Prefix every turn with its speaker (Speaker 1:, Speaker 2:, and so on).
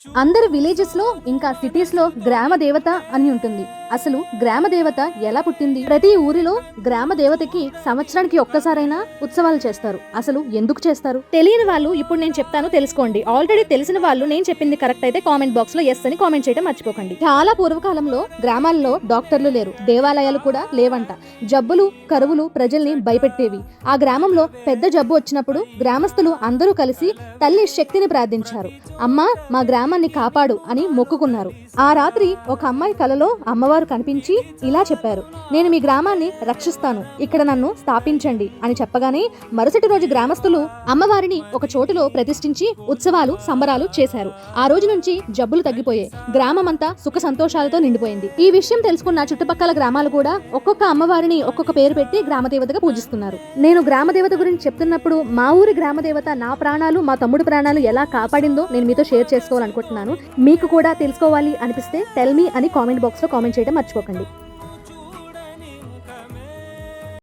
Speaker 1: అందరి విలేజెస్ లో ఇంకా సిటీస్ లో గ్రామ దేవత అని ఉంటుంది. అసలు గ్రామ దేవత ఎలా పుట్టింది? ప్రతి ఊరిలో గ్రామ దేవతకి సంవత్సరానికి ఒక్కసారైనా ఉత్సవాలు చేస్తారు. అసలు ఎందుకు చేస్తారు? తెలియని వాళ్ళు ఇప్పుడు నేను చెప్తాను, తెలుసుకోండి. ఆల్రెడీ తెలిసిన వాళ్ళు నేను చెప్పింది కరెక్ట్ అయితే కామెంట్ బాక్స్ లో ఎస్ అని కామెంట్ చేయడం మర్చిపోకండి. చాలా పూర్వకాలంలో గ్రామాల్లో డాక్టర్లు లేరు, దేవాలయాలు కూడా లేవంట. జబ్బులు, కరువులు ప్రజల్ని భయపెట్టేవి. ఆ గ్రామంలో పెద్ద జబ్బు వచ్చినప్పుడు గ్రామస్తులు అందరూ కలిసి తల్లి శక్తిని ప్రార్థించారు. అమ్మా, మా గ్రామాన్ని కాపాడు అని మొక్కుకున్నారు. ఆ రాత్రి ఒక అమ్మాయి కలలో అమ్మవారు కనిపించి ఇలా చెప్పారు, నేను మీ గ్రామాన్ని రక్షిస్తాను, ఇక్కడ నన్ను స్థాపించండి అని చెప్పగానే మరుసటి రోజు గ్రామస్తులు అమ్మవారిని ఒక చోటులో ప్రతిష్ఠించి ఉత్సవాలు, సంబరాలు చేశారు. ఆ రోజు నుంచి జబ్బులు తగ్గిపోయాయి. గ్రామం అంతా సుఖ సంతోషాలతో నిండిపోయింది. ఈ విషయం తెలుసుకున్న చుట్టుపక్కల గ్రామాలు కూడా ఒక్కొక్క అమ్మవారిని ఒక్కొక్క పేరు పెట్టి గ్రామదేవతగా పూజిస్తున్నారు. నేను గ్రామదేవత గురించి చెప్తున్నప్పుడు మా ఊరి గ్రామదేవత నా ప్రాణాలు, మా తమ్ముడు ప్రాణాలు ఎలా కాపాడిందో నేను మీతో షేర్ చేసుకోవాలనుకుంటున్నాను. మీకు కూడా తెలుసుకోవాలి అనిపిస్తే టెల్ మీ అని కామెంట్ బాక్స్ లో కామెంట్ చేయడం మర్చిపోకండి.